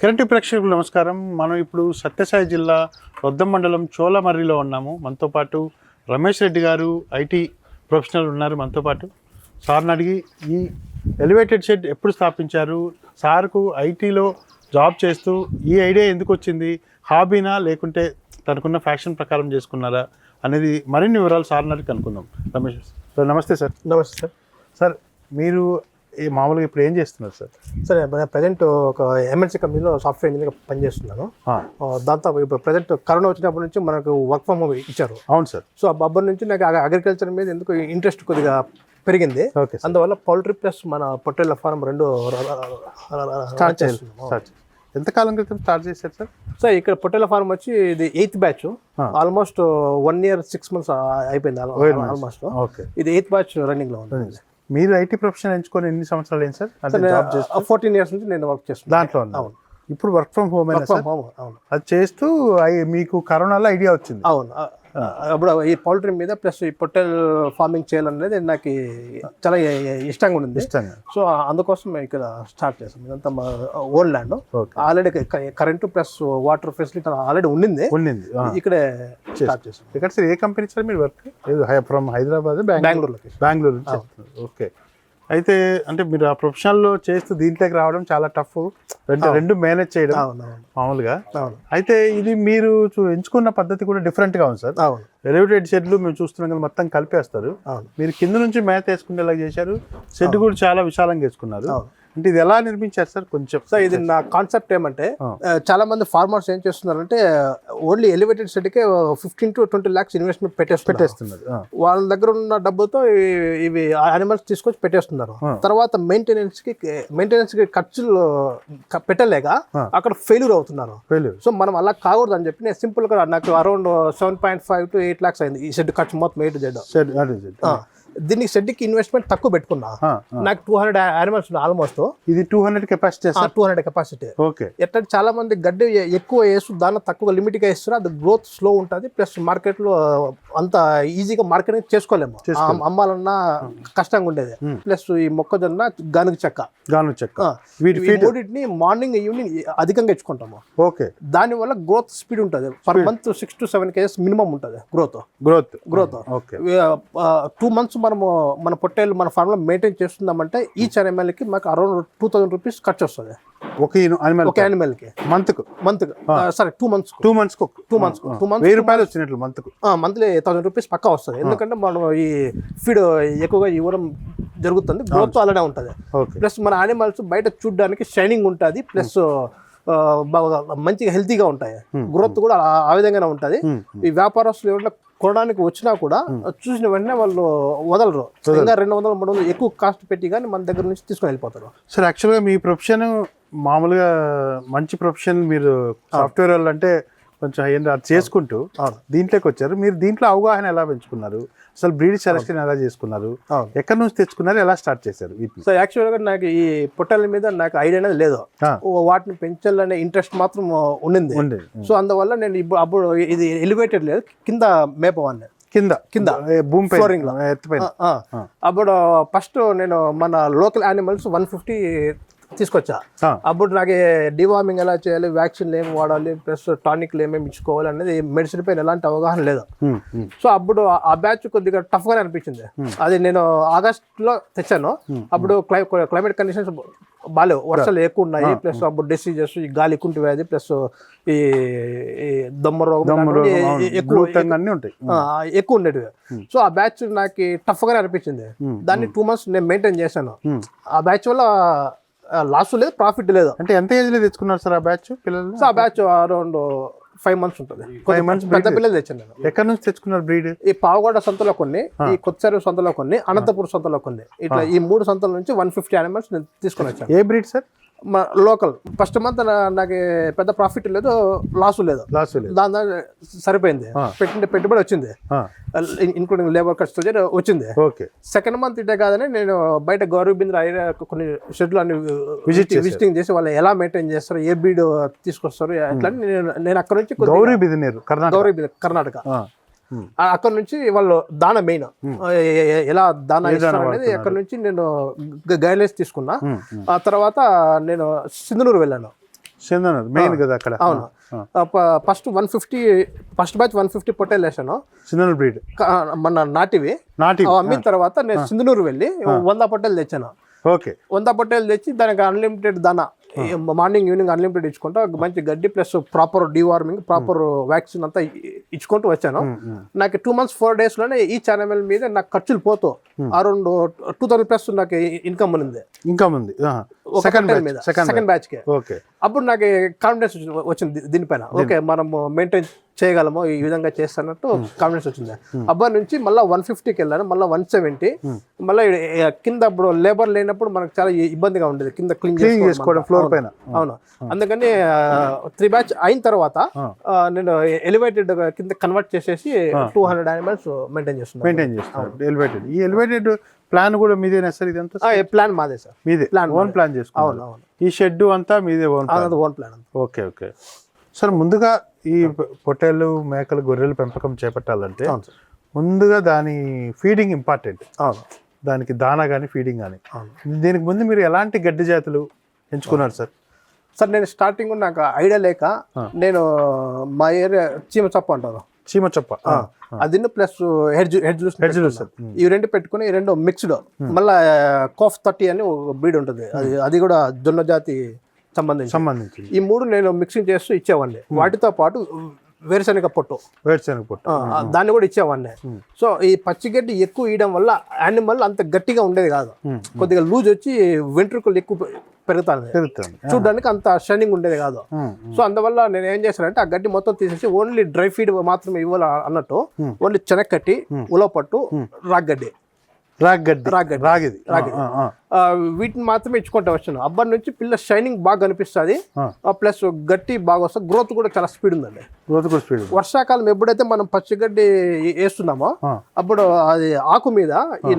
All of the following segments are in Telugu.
కరెంటు ప్రేక్షకులకు నమస్కారం. మనం ఇప్పుడు సత్యసాయి జిల్లా రొద్దం మండలం చోళమర్రిలో ఉన్నాము. మనతో పాటు రమేష్ రెడ్డి గారు ఐటీ ప్రొఫెషనల్ ఉన్నారు మనతో పాటు. సార్ని అడిగి ఈ ఎలివేటెడ్ షెడ్ ఎప్పుడు స్థాపించారు, సార్కు ఐటీలో జాబ్ చేస్తూ ఈ ఐడియా ఎందుకు వచ్చింది, హాబీనా లేకుంటే తనకున్న ఫ్యాషన్ ప్రకారం చేసుకున్నారా అనేది మరిన్ని వివరాలు సార్ని అడిగి కనుక్కుందాం. రమేష్ సార్ నమస్తే సార్. నమస్తే సార్. సార్ మీరు మామూలుగా ఇప్పుడు ఏం చేస్తున్నారు సార్? సరే, ప్రజెంట్ ఒక ఎంఎన్సీ కంపెనీలో సాఫ్ట్వేర్ ఇంజనీర్గా పనిచేస్తున్నాను. దాంతో ఇప్పుడు ప్రజెంట్ కరోనా వచ్చినప్పటి నుంచి మనకు వర్క్ ఫ్రమ్ హోమ్ ఇచ్చారు. అవును సార్. సో అబ్బరి నుంచి నాకు అగ్రికల్చర్ మీద ఎందుకు ఇంట్రెస్ట్ కొద్దిగా పెరిగింది. అందువల్ల పౌల్ట్రీ ప్లస్ మన పొట్టేళ్ల ఫార్మ్ రెండు స్టార్ట్ చేస్తున్నాం. ఎంతకాలం క్రితం స్టార్ట్ చేశారు సార్? సార్ ఇక్కడ పొట్టేళ్ల ఫార్మ్ వచ్చి ఇది 8th batch, almost 1 year 6 months అయిపోయింది ఆల్మోస్ట్. ఇది 8th బ్యాచ్ రన్నింగ్ లో ఉంది. మీరు ఐటీ ప్రొఫెషన్ ఎంచుకొని ఎన్ని సంవత్సరాలు అయింది సార్? 14 years నుంచి నేను వర్క్ చేస్తున్నాను దాంట్లో. అవును. ఇప్పుడు వర్క్ ఫ్రమ్ హోమ్ అది చేస్తూ మీకు కరోనాలో ఐడియా వచ్చింది. అవును. అప్పుడు ఈ పౌల్ట్రీ మీద ప్లస్ ఈ పొట్టెల్ ఫార్మింగ్ చేయాలనేది నాకు చాలా ఇష్టంగా ఉంది. సో అందుకోసం ఇక్కడ స్టార్ట్ చేస్తాం. ఇదంతా మా old land, already current plus water facility already ఉండింది. ఇక్కడే స్టార్ట్ చేస్తాం. ఇక్కడ సార్ ఏ కంపెనీ సార్ మీరు work? From Hyderabad Bengaluru. Okay. అయితే అంటే మీరు ఆ ప్రొఫెషనల్లో చేస్తూ దీంట్లోకి రావడం చాలా టఫ్, రెండు మేనేజ్ చేయడం మామూలుగా. అయితే ఇది మీరు ఎంచుకున్న పద్ధతి కూడా డిఫరెంట్గా ఉంది సార్. ఎలివేటెడ్ షెడ్లు మేము చూస్తున్నాం కదా, మొత్తం కలిపేస్తారు. మీరు కింద నుంచి మేత వేసుకునేలా చేశారు, షెడ్ కూడా చాలా విశాలంగా వేసుకున్నారు. అంటే ఇది ఎలా నిర్మించారు సార్ కొంచెం? సార్ ఇది నా కాన్సెప్ట్ ఏమంటే, చాలా మంది ఫార్మర్స్ ఏం చేస్తున్నారంటే ఓన్లీ ఎలివేటెడ్ షెడ్కే 15 to 20 lakhs ఇన్వెస్ట్మెంట్ పెట్టేస్తున్నారు. వాళ్ళ దగ్గర ఉన్న డబ్బుతో ఇవి యానిమల్స్ తీసుకొచ్చి పెట్టేస్తున్నారు. తర్వాత మెయింటెనెన్స్ కి ఖర్చులు పెట్టలేక అక్కడ ఫెయిల్యూర్ అవుతున్నారు. సో మనం అలా కాకూడదు అని చెప్పి నేను సింపుల్ గా నాకు అరౌండ్ 7.5 to 8 lakhs అయింది ఈ షెడ్ ఖర్చు మొత్తం A to Z. దీనికి షెడ్కి ఇన్వెస్ట్మెంట్ తక్కువ పెట్టుకున్నా. నాకు 200 యానిమల్స్ ఆల్మోస్ట్. ఇది 200 కెపాసిటీ. 200 కెపాసిటీ. ఎట్లా చాలా మంది గడ్డి ఎక్కువ వేస్తూ దాన్ని తక్కువ లిమిట్ గా వేస్తారు, అది గ్రోత్ స్లో ఉంటుంది. ప్లస్ మార్కెట్ లో అంత ఈజీగా మార్కెటింగ్ చేసుకోలేము, అమ్మాలన్నా కష్టంగా ఉండేది. ప్లస్ ఈ మొక్కజొన్న గానుగ చెక్క వీటిని మార్నింగ్ ఈవినింగ్ అధికంగా ఇచ్చుకుంటాము. దాని వల్ల గ్రోత్ స్పీడ్ ఉంటుంది. Per month 6 to 7 kgs minimum ఉంటుంది గ్రోత్. 2 months మనము మన పొట్టేలు మన ఫార్మ్ లో మెయింటైన్ చేస్తున్నామంటే ఈచ్ animal కి మాకు అరౌండ్ 2000 rupees ఖర్చు వస్తుంది ఒక యానిమల్ కి. మంత్ సరే 2 months 1000 రూపాయలు వచ్చినట్లు మంత్లీ 1000 rupees పక్కా వస్తుంది. ఎందుకంటే మనం ఈ ఫీడ్ ఎక్కువగా ఇవ్వడం జరుగుతుంది, గ్రోత్ అలానే ఉంటుంది. ప్లస్ మన యానిమల్స్ బయట చూడడానికి షైనింగ్ ఉంటుంది, ప్లస్ మంచిగా హెల్తీగా ఉంటాయి, గ్రోత్ కూడా ఆ విధంగానే ఉంటుంది. ఈ వ్యాపారస్తులు ఎవరైనా కొనడానికి వచ్చినా కూడా చూసిన వెంటనే వాళ్ళు వదలరు. ఇంకా 200-300 ఎక్కువ కాస్ట్ పెట్టి కానీ మన దగ్గర నుంచి తీసుకొని వెళ్ళిపోతారు. సార్ యాక్చువల్గా మీ ప్రొఫెషన్ మామూలుగా మంచి ప్రొఫెషన్, మీరు సాఫ్ట్వేర్ వాళ్ళు అంటే కొంచెం అది చేసుకుంటూ దీంట్లోకి వచ్చారు. మీరు దీంట్లో అవగాహన ఎలా పెంచుకున్నారు, అసలు బ్రీడ్ సెలెక్షన్ ఎలా చేసుకున్నారు, ఎక్కడి నుంచి తెచ్చుకున్నారు, ఎలా స్టార్ట్ చేశారు? సో యాక్చువల్గా నాకు ఈ పొట్టల మీద నాకు ఐడియా అనేది లేదు, వాటిని పెంచాలనే ఇంట్రెస్ట్ మాత్రం ఉండింది. సో అందువల్ల నేను అప్పుడు ఇది ఎలివేటెడ్ లేదు, కింద మేపవాన్ని కింద భూమి ఫ్లోరింగ్ లో. అప్పుడు ఫస్ట్ నేను మన లోకల్ యానిమల్స్ 150 తీసుకొచ్చా. అప్పుడు నాకు డివార్మింగ్ ఎలా చేయాలి, వ్యాక్సిన్లు ఏమి వాడాలి, ప్లస్ టానిక్లు ఏమేమి ఇచ్చుకోవాలి అనేది మెడిసిన్ పైన ఎలాంటి అవగాహన లేదు. సో అప్పుడు ఆ బ్యాచ్ కొద్దిగా టఫ్ గానే అనిపించింది. అది నేను ఆగస్ట్లో తెచ్చాను. అప్పుడు క్లైమేట్ కండిషన్స్ బాగాలేవు, వర్షాలు ఎక్కువ ఉన్నాయి, ప్లస్ అప్పుడు డిసీజెస్, ఈ గాలి కుంటి వ్యాధి, ప్లస్ ఈ దమ్మ రోగం ఎక్కువ ఉండేవి. సో ఆ బ్యాచ్ నాకు టఫ్ గానే అనిపించింది. దాన్ని 2 months నేను మెయింటైన్ చేశాను. ఆ బ్యాచ్ వల్ల లాస్ లేదు, ప్రాఫిట్ లేదు. అంటే ఎంత ఏజ్ లో తెచ్చుకున్నారు సార్ ఆ బ్యాచ్ పిల్లలు? ఆ బ్యాచ్ అరౌండ్ 5 months ఉంటుంది. పెద్ద పిల్లలు తెచ్చాను నేను. ఎక్కడి నుంచి తెచ్చుకున్నారు బ్రీడ్? ఈ పావుగొండ సంతలో కొన్ని, ఈ కొత్తసారి సంతలో కొన్ని, అనంతపురం సంతలో కొన్ని, ఇట్లా ఈ 3 సంతల నుంచి 150 animals నేను తీసుకుని వచ్చాను. ఏ breed sir? Local. First month నాకు పెద్ద ప్రాఫిట్ లేదు, లాస్ లేదు, దాని సరిపోయింది. పెట్టుబడి వచ్చింది, ఇన్క్లూడింగ్ లేబర్ ఖర్చు వచ్చింది. సెకండ్ మంత్ ఇదే కాదని నేను బయట గౌరవబింద్ర కొన్ని షెడ్లు అన్ని విజిటింగ్ చేసి వాళ్ళు ఎలా మెయింటైన్ చేస్తారు, ఏ బ్రీడ్ తీసుకొస్తారు అట్లా నేను అక్కడ నుంచి కర్ణాటక అక్కడ నుంచి వాళ్ళు దాన మెయిన్ ఎలా దాన ఇస్తారు అనేది అక్కడ నుంచి నేను గైడ్లైన్స్ తీసుకున్నా. ఆ తర్వాత నేను సింధనూరు వెళ్ళాను. సింధనూరు మెయిన్ కదా అక్కడ. అవును. ఫస్ట్ బ్యాచ్ 150 పొట్టేలు వేసాను, సింధనూరు బ్రీడ్ మన నాటివి. అమ్మిన తర్వాత నేను సింధనూరు వెళ్ళి 100 పొట్టేలు తెచ్చాను. ఓకే. 100 పొట్టేలు తెచ్చి దానికి అన్లిమిటెడ్ దానా, మార్నింగ్ ఈవినింగ్ అన్లిమిటెడ్ ఇచ్చుకుంటా, మంచి గడ్డి plus proper deworming, proper vaccine అంతా ఇచ్చుకుంటూ వచ్చాను. నాకు 2 months 4 days లోనే ఈ ఛానల్ మీద నాకు ఖర్చులు పోతూ అరౌండ్ 2000+ నాకు ఇన్కమ్ ఉంది. సెకండ్ బ్యాచ్ కి. అప్పుడు నాకు కాన్ఫిడెన్స్ వచ్చింది దీనిపైన. ఓకే, మనము మెయింటైన్ చేయగలము, ఈ విధంగా చేస్తానట్టు కాన్ఫిడెన్స్ వచ్చింది. అబ్బాయి నుంచి మళ్ళీ 150కి వెళ్ళాను, మళ్ళీ 170. మళ్ళీ కింద అప్పుడు లేబర్ లేనప్పుడు మనకు చాలా ఇబ్బందిగా ఉండేది కింద క్లీన్ చేసుకోవడం ఫ్లోర్ పైన. అవును, అందుకని 3 batch అయిన తర్వాత నేను ఎలివేటెడ్ కింద కన్వర్ట్ చేసేసి 200 animals మెయింటైన్ చేస్తున్నాను. ఈ ఎలివేటెడ్ ప్లాన్ కూడా మీదేనా సార్? ఇదంతా ప్లాన్ మాదే సార్. మీదే ఓన్ ప్లాన్ చేసుకోవాలి. అవును అవును. ఈ షెడ్ అంతా మీదే own plan. Okay okay sir. ముందుగా ఈ పొట్టేళ్ళు, మేకలు, గొర్రెలు పెంపకం చేపట్టాలంటే ముందుగా దాని ఫీడింగ్ ఇంపార్టెంట్. దానికి దానా కానీ ఫీడింగ్ కానీ. దీనికి ముందు మీరు ఎలాంటి గడ్డి జాతులు ఎంచుకున్నారు సార్? సార్ నేను స్టార్టింగ్ నాకు ఐడియా లేక నేను మా ఏరియా చీమచప్ప అంటారు, చీమచప్ప అది ప్లస్ హెడ్జ్ ఈ రెండు పెట్టుకుని, ఈ రెండు మిక్స్డ్. మళ్ళీ కాఫ్ 30 అని ఒక బ్రీడ్ ఉంటుంది, అది కూడా జొన్న జాతి సంబంధించి. ఈ 3 నేను మిక్సింగ్ చేస్తూ ఇచ్చేవాడిని. వాటితో పాటు వేరుశనగ పొట్టు దాన్ని కూడా ఇచ్చేవాడిని. సో ఈ పచ్చిగడ్డి ఎక్కువ ఇవ్వడం వల్ల యానిమల్ అంత గట్టిగా ఉండేది కాదు, కొద్దిగా లూజ్ వచ్చి వెంట్రుకలు ఎక్కువ పెరుగుతాను, చూడడానికి అంత షైనింగ్ ఉండేది కాదు. సో అందువల్ల నేను ఏం చేశానంటే ఆ గడ్డి మొత్తం తీసేసి ఓన్లీ డ్రై ఫీడ్ మాత్రమే ఇవ్వాలి అన్నట్టు, ఓన్లీ చెనక్కట్టి, ఉలవపట్టు, రాగడ్డి వీటిని మాత్రమే ఇచ్చుకుంటూ వచ్చాను. అబ్బాయి నుంచి పిల్ల షైనింగ్ బాగా కనిపిస్తుంది, ప్లస్ గట్టి బాగా వస్తుంది, గ్రోత్ కూడా చాలా స్పీడ్ ఉందండి. వర్షాకాలం ఎప్పుడైతే మనం పచ్చిగడ్డి వేస్తున్నామో అప్పుడు అది ఆకు మీద ఈ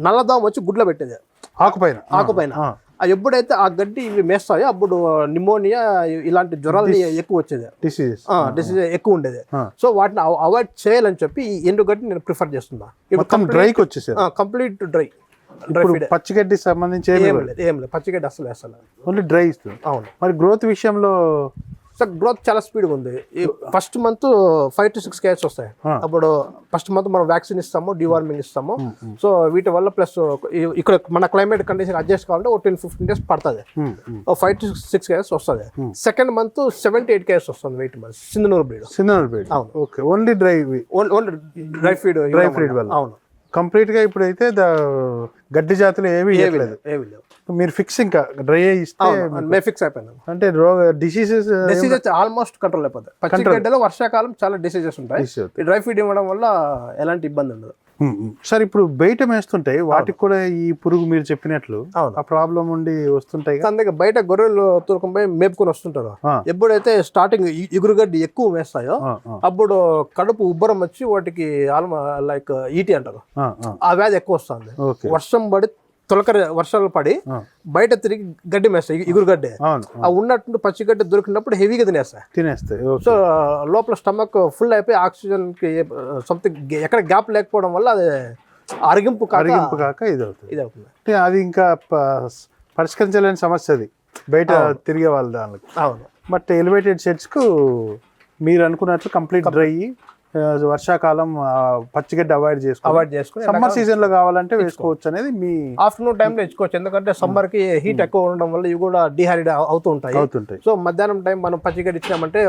నల్లదోమ వచ్చి గుడ్ల పెట్టేది ఆకుపైన. ఎప్పుడైతే ఆ గడ్డి ఇవి మేస్తాయో అప్పుడు నిమోనియా ఇలాంటి జ్వరాలు ఎక్కువ వచ్చేది, డిసీజ్ ఎక్కువ ఉండేది. సో వాటిని అవాయిడ్ చేయాలని చెప్పి ఈ ఎండు గడ్డి నేను ప్రిఫర్ చేస్తున్నా. కంప్లీట్ డ్రై పచ్చిగడ్డి సంబంధించి ఏం లేదు, పచ్చిగడ్డి అసలు వేస్తాను, ఓన్లీ డ్రై ఇస్తుంది. అవును. మరి గ్రోత్ విషయంలో సార్ గ్రోత్ చాలా స్పీడ్గా ఉంది. ఫస్ట్ మంత్ 5 to 6 kgs వస్తాయి. అప్పుడు ఫస్ట్ మంత్ మనం వ్యాక్సిన్ ఇస్తాము, డివార్మింగ్ ఇస్తాము. సో వీటి వల్ల ప్లస్ ఇక్కడ మన క్లైమేట్ కండిషన్ అడ్జస్ట్ కావాలంటే 10-15 days పడుతుంది, 5 to 6 kgs వస్తుంది. సెకండ్ మంత్ 7 to 8 kgs వస్తుంది వెయిట్. మరి సింధనూరు బ్రీడ్. అవును. ఓకే. ఓన్లీ డ్రై ఫీడ్ వల్ల. అవును. కంప్లీట్ గా ఇప్పుడైతే గడ్డి జాతులు ఏవి లేవు. మీరు ఫిక్స్ ఇంకా డ్రై ఇస్తే ఫిక్స్ అయిపోయినా అంటే డిసీజెస్ ఆల్మోస్ట్ కంట్రోల్ అయిపోతాయి. పచ్చిగడ్డలో వర్షాకాలం చాలా డిసీజెస్ ఉంటాయి, డ్రై ఫీడ్ ఇవ్వడం వల్ల ఎలాంటి ఇబ్బంది ఉండదు. సార్ ఇప్పుడు బయట మేస్తుంటాయి, వాటికి కూడా ఈ పురుగు మీరు చెప్పినట్లు ఆ ప్రాబ్లం ఉండి వస్తుంటాయి. అందుకే బయట గొర్రెలు తూరుకుపోయి మేపుకొని వస్తుంటారు. ఎప్పుడైతే స్టార్టింగ్ ఇగురుగడ్డి ఎక్కువ వేస్తాయో అప్పుడు కడుపు ఉబ్బరం వచ్చి వాటికి లైక్ ఈటీ అంటారు, ఆ వ్యాధి ఎక్కువ వస్తుంది. వర్షం పడి తొలకరి వర్షాలు పడి బయట తిరిగి గడ్డి మేస్తాయి, ఇగురుగడ్డి. ఆ ఉన్నట్టు పచ్చిగడ్డి దొరికినప్పుడు హెవీగా తినేస్తాయి. సో లోపల స్టమక్ ఫుల్ అయిపోయి ఆక్సిజన్ కి సంథింగ్ ఎక్కడ గ్యాప్ లేకపోవడం వల్ల అది అరిగింపు కాక ఇది అవుతుంది. అది ఇంకా పరిష్కరించలేని సమస్య, అది బయట తిరిగే వాళ్ళ దానికి. అవును. బట్ ఎలివేటెడ్ షెడ్స్ కు మీరు అనుకున్నట్లు కంప్లీట్ డ్రై, వర్షాకాలం పచ్చిగడ్డి అవాయిడ్ చేసుకుని సమ్మర్ సీజన్ లో కావాలంటే వేసుకోవచ్చు అనేది మీ ఆఫ్టర్నూన్ టైంలో వేసుకోవచ్చు. ఎందుకంటే సమ్మర్ కి హీట్ ఎక్కువ ఉండడం వల్ల ఇవి కూడా డిహైడ్రేట్ అవుతూ ఉంటాయి. సో మధ్యాహ్నం టైం మనం పచ్చిగడ్డి ఇచ్చినామంటే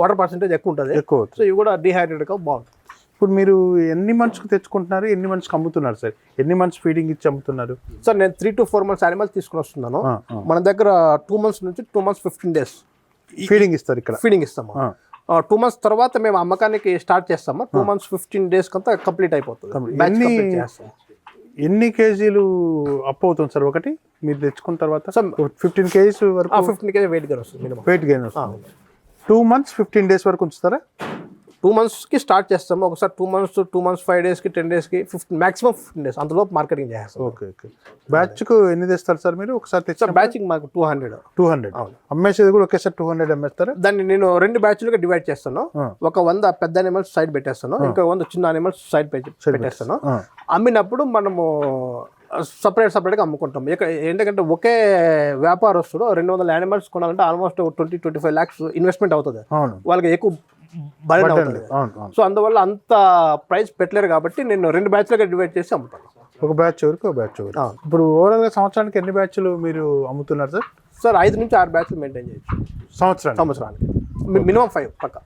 వాటర్ పర్సెంటేజ్ ఎక్కువ ఉంటుంది, సో ఇవి కూడా డిహైడ్రేట్ గా బాగుంటుంది. ఇప్పుడు మీరు ఎన్ని మంత్స్ తెచ్చుకుంటున్నారు, ఎన్ని మంత్స్ అమ్ముతున్నారు సార్? ఎన్ని మంత్స్ ఫీడింగ్ ఇచ్చి అమ్ముతున్నారు సార్? నేను 3 to 4 months యానిమల్స్ తీసుకుని వస్తున్నాను. మన దగ్గర 2 months నుంచి 2 months 15 days ఫీడింగ్ ఇస్తారు. ఇక్కడ ఫీడింగ్ ఇస్తాము. 2 months తర్వాత మేము అమ్మకానికి స్టార్ట్ చేస్తాము. 2 months 15 days కంతా కంప్లీట్ అయిపోతుంది. ఎన్ని కేజీలు అప్ అవుతుంది సార్ ఒకటి మీరు తెచ్చుకున్న తర్వాత? 15 kgs వరకు. 15 kg వెయిట్ గెయిన్ వస్తుంది, వెయిట్ గెయిన్ వస్తుంది. 2 months 15 days వరకు ఉంచుతారా? 2 months కి స్టార్ట్ చేస్తాము. ఒకసారి 2 months 5 days కి 10 days కి మాక్సిమం 15 days అంతలోపు మార్కెటింగ్ చేస్తాం. ఓకే. బ్యాచ్ కు ఎన్ని తెస్తారు సార్ మీరు? ఒకసారి తెచ్చారు బ్యాచింగ్ మాకు 200 అమ్మేసేది కూడా ఒకేసారి 200 అమ్మేస్తారా? దాన్ని నేను 2 బ్యాచ్లుగా డివైడ్ చేస్తాను. ఒక 100 పెద్ద అనిమల్స్ సైడ్ పెట్టేస్తాను, ఇంకా 100 చిన్న అనిమల్స్ సైడ్ పెట్టేస్తాను. అమ్మినప్పుడు మనము సపరేట్గా అమ్ముకుంటాం. ఎందుకంటే ఒకే వ్యాపారస్తుడు 200 యానిమల్స్ కొనాలంటే ఆల్మోస్ట్ 20-25 lakhs ఇన్వెస్ట్మెంట్ అవుతుంది, అవును వాళ్ళకి ఎక్కువ బర్డెన్ అవుతుంది. అవును అవును. సో అందువల్ల అంత ప్రైస్ పెట్టలేరు కాబట్టి నేను 2 బ్యాచ్లుగా డివైడ్ చేసి అమ్ముతాను. ఒక బ్యాచ్ వరకు ఒక బ్యాచ్ వరకు. ఇప్పుడు ఓవరాల్గా సంవత్సరానికి ఎన్ని బ్యాచ్లు మీరు అమ్ముతున్నారు సార్? సార్ 5 నుంచి 6 బ్యాచ్లు మెయింటైన్ చేయొచ్చు సంవత్సరానికి, మినిమం 5 పక్క.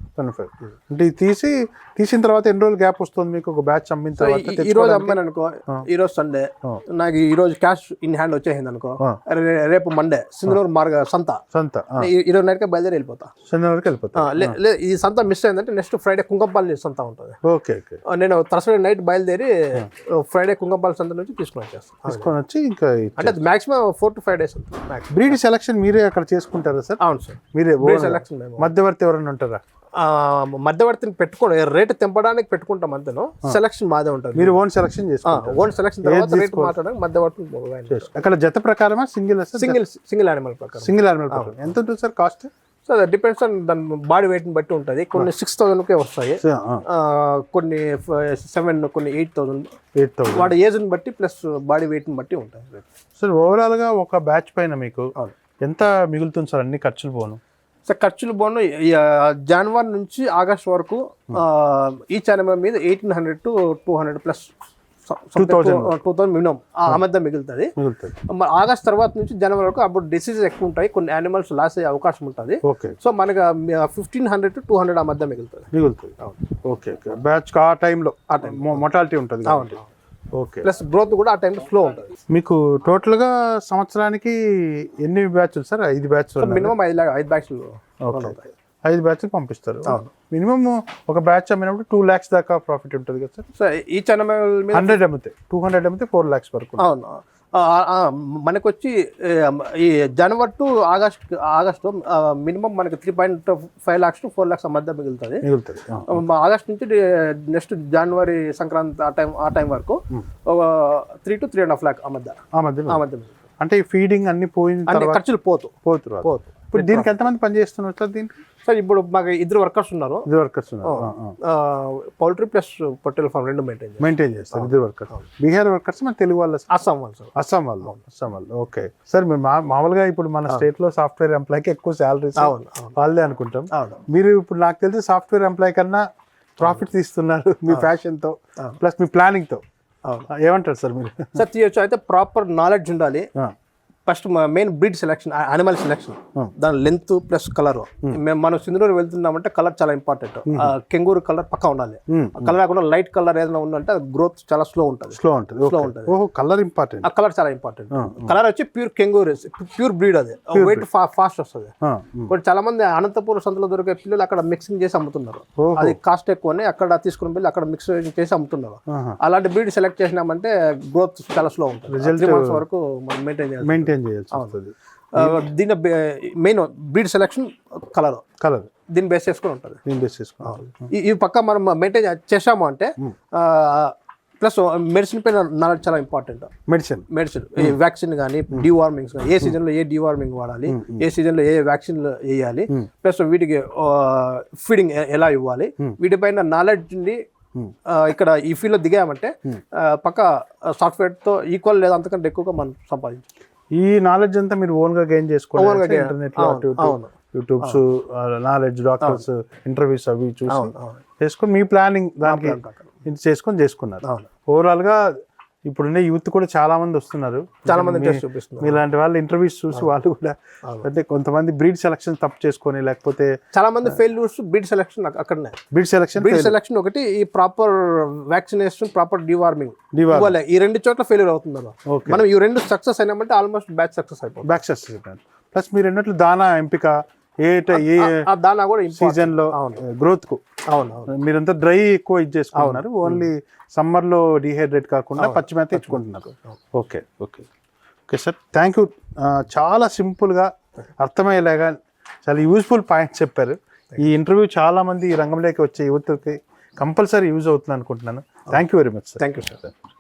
అంటే ఇది తీసిన తర్వాత ఎన్ని రోజులు గ్యాప్ వస్తుంది మీకు ఒక బ్యాచ్ అమ్మిన తర్వాత? ఈ రోజు అమ్మాను అనుకో, ఈ రోజు సండే, నాకు ఈ రోజు క్యాష్ ఇన్ హ్యాండ్ వచ్చేసింది అనుకో, రేపు మండే సింగనూరు సంత 20 నైట్గా బయలుదేరి వెళ్ళిపోతా. ఈ సంత మిస్ అయిందంటే నెక్స్ట్ ఫ్రైడే కుంకంపల్లి సంత ఉంటుంది. Okay okay. నేను థర్స్డే నైట్ బయలుదేరి ఫ్రైడే కుంకంపల్లి సంత నుంచి తీసుకొని వచ్చి ఇంకా అంటే మాక్సిమం 4 to 5 days ఉంటుంది. బ్రీడ్ సెలక్షన్ మీరే అక్కడ చేసుకుంటారా సార్? అవును సార్, మీరే సెలక్షన్. మధ్యవర్తి ఎవరైనా ఉంటారా? మధ్యవర్తిని పెట్టుకోండి, రేట్ తెంపడానికి పెట్టుకుంటాం అంతేను, సెలక్షన్ మాదే ఉంటుంది. మీరు ఓన్ సెలక్షన్ చేసుకోండి. ఓన్ సెలక్షన్ తర్వాత రేట్ మాట్లాడడానికి మధ్యవర్తి. అక్కడ జత ప్రకారమా సింగిల్ యానిమల్ ప్రకారం? సింగిల్ యానిమల్ ప్రకారం. ఎంత ఉంటుంది sir cost? So that depends on దాని బాడీ వెయిట్ని బట్టి ఉంటుంది. కొన్ని 6,000కే వస్తాయి, కొన్ని 7, కొన్ని 8,000 వాడి ఏజ్ని బట్టి ప్లస్ బాడీ వెయిట్ని బట్టి ఉంటాయి. సార్ ఓవరాల్గా ఒక బ్యాచ్ పైన మీకు ఎంత మిగులుతుంది సార్ అన్ని ఖర్చులు పోను? సార్ ఖర్చులు పోను జనవరి నుంచి ఆగస్ట్ వరకు ఈచ్ యానిమల్ మీద 1,800 to 200 ప్లస్ 2,000 మినిమం ఆ మధ్య మిగులుతుంది. ఆగస్ట్ తర్వాత నుంచి జనవరి వరకు అప్పుడు డిసీజెస్ ఎక్కువ ఉంటాయి, కొన్ని యానిమల్స్ లాస్ అయ్యే అవకాశం ఉంటుంది. సో మనకి 1,500 to 200 ఆ మధ్య మిగులుతుంది. Okay okay. బ్యాచ్ ఆ టైంలో మొటాలిటీ ఉంటుంది. ఓకే. ప్లస్ గ్రోత్ కూడా ఆ టైంలో స్లో ఉంటుంది. మీకు టోటల్గా సంవత్సరానికి ఎన్ని బ్యాచ్లు సార్? 5 బ్యాచ్లు మినిమం 5 బ్యాచ్లు. 5 బ్యాచ్లు పంపిస్తారు. మినిమం ఒక బ్యాచ్ అమ్మినప్పుడు 2 lakhs దాకా ప్రాఫిట్ ఉంటుంది కదా సార్? సో ఈచ్ యానిమల్ 100 అమ్మితే 200 అమ్మితే 4 lakhs వరకు. అవును. మనకు వచ్చి ఈ జనవరి టు ఆగస్టు మినిమం మనకి 3.5 lakhs to 4 lakhs మధ్య మిగులుతుంది. ఆగస్ట్ నుంచి నెక్స్ట్ జనవరి సంక్రాంతి ఆ టైం వరకు 3 to 3.5 lakh ఆ మధ్య. అంటే ఫీడింగ్ అన్ని పోయిన ఖర్చులు పోతు. ఇప్పుడు దీనికి ఎంతమంది పని చేస్తున్నారు సార్? దీనికి సార్ ఇప్పుడు మాకు 2 వర్కర్స్ ఉన్నారు. పౌల్ట్రీ ప్లస్ పొట్టెల ఫార్మ్ 2 మెయింటైన్ చేస్తారు. 2 వర్కర్స్. బీహార్ వర్కర్స్ మన తెలుగు వాళ్ళు? అస్సాం వాళ్ళు. Okay sir. మీరు మామూలుగా ఇప్పుడు మన స్టేట్ లో సాఫ్ట్వేర్ ఎంప్లాయ్కి ఎక్కువ శాలరీస్ వాళ్ళే అనుకుంటాం. మీరు ఇప్పుడు నాకు తెలిసి సాఫ్ట్వేర్ ఎంప్లాయ్ కన్నా ప్రాఫిట్ తీస్తున్నారు మీ ఫ్యాషన్ తో ప్లస్ మీ ప్లానింగ్ తో. ఏమంటారు సార్ మీరు? సార్ తీయచ్చు. అయితే ప్రాపర్ నాలెడ్జ్ ఉండాలి. First main breed selection, animal selection, దాని లెంత్ ప్లస్ కలర్. మనం సింధనూరు వెళ్తున్నామంటే కలర్ చాలా ఇంపార్టెంట్. కెంగూరు కలర్ పక్కా ఉండాలి. కలర్ కాకుండా లైట్ కలర్ ఏదైనా ఉందంటే గ్రోత్ చాలా స్లో ఉంటుంది. Colour important. కలర్ చాలా ఇంపార్టెంట్. కలర్ వచ్చి ప్యూర్ కెంగూరు, ప్యూర్ బ్రీడ్. అది వెయిట్ ఫాస్ట్ వస్తుంది. ఇప్పుడు చాలా మంది అనంతపూర్ సంతలో దొరికే పిల్లలు అక్కడ మిక్సింగ్ చేసి అమ్ముతున్నారు. అది కాస్ట్ ఎక్కువనే అక్కడ తీసుకుని వెళ్ళి అక్కడ మిక్స్ చేసి అమ్ముతున్నారు. అలాంటి బ్రీడ్ సెలెక్ట్ చేసినామంటే గ్రోత్ చాలా స్లో ఉంటుంది. 3 months వరకు మెయింటైన్ చేయాలి. దీని మెయిన్ బ్రీడ్ సెలెక్షన్ కలర్ దీన్ని బేస్ చేసుకుని ఉంటుంది. ఈ పక్క మనం మెయింటైన్ చేసాము అంటే ప్లస్ మెడిసిన్ పైన నాలెడ్జ్ చాలా ఇంపార్టెంట్. మెడిసిన్ ఈ వ్యాక్సిన్ కానీ డివార్మింగ్స్ కానీ, ఏ సీజన్లో ఏ డివార్మింగ్ వాడాలి, ఏ సీజన్లో ఏ వ్యాక్సిన్లు వేయాలి, ప్లస్ వీటికి ఫీడింగ్ ఎలా ఇవ్వాలి, వీటిపైన నాలెడ్జ్ ఉండి ఇక్కడ ఈ ఫీల్డ్లో దిగామంటే పక్క సాఫ్ట్వేర్తో ఈక్వల్ లేదా అంతకంటే ఎక్కువగా మనం సంపాదించాలి. ఈ నాలెడ్జ్ అంతా మీరు ఓన్ గా గెయిన్ చేసుకోవాలి. ఇంటర్నెట్ లో యూట్యూబ్స్ నాలెడ్జ్, డాక్టర్స్ ఇంటర్వ్యూస్ అవి చూసి చేసుకొని మీ ప్లానింగ్ దానికి చేసుకున్నారు. ఓవరాల్ గా ఇప్పుడున్న యూత్ కూడా చాలా మంది వస్తున్నారు, చాలా మంది ఇంట్రెస్ట్ చూపిస్తున్నారు. ఇలాంటి వాళ్ళు ఇంటర్వ్యూస్ చూసి వాళ్ళు కూడా అంటే కొంతమంది బ్రీడ్ సెలక్షన్ తప్పు చేసుకొని, లేకపోతే చాలా మంది ఫెయిల్యూర్స్ బ్రీడ్ సెలక్షన్ అక్కడనే. బ్రీడ్ సెలక్షన్ ఒకటి, ఈ ప్రాపర్ వ్యాక్సినేషన్, ప్రాపర్ డివార్మింగ్ ఈ 2 చోట్ల ఫెయిల్యూర్ అవుతున్నారు. మనం ఈ 2 సక్సెస్ అయినామంటే ఆల్మోస్ట్ బ్యాచ్ సక్సెస్ అయిపోతుంది. ప్లస్ మీరు అన్నట్లు దానా ఎంపిక, ఏ దానా కూడా సీజన్ లో గ్రోత్ కు మీరంతా డ్రై ఎక్కువ ఇది చేసుకుంటున్నారు. ఓన్లీ సమ్మర్ లో డిహైడ్రేట్ కాకుండా పచ్చి మేత ఇచ్చుకుంటున్నారు. Okay sir, thank you. చాలా సింపుల్ గా అర్థమయ్యేలాగా చాలా యూజ్ఫుల్ పాయింట్స్ చెప్పారు. ఈ ఇంటర్వ్యూ చాలా మంది ఈ రంగంలోకి వచ్చే యువతకి కంపల్సరీ యూజ్ అవుతుంది అనుకుంటున్నాను. Thank you very much sir. Thank you sir.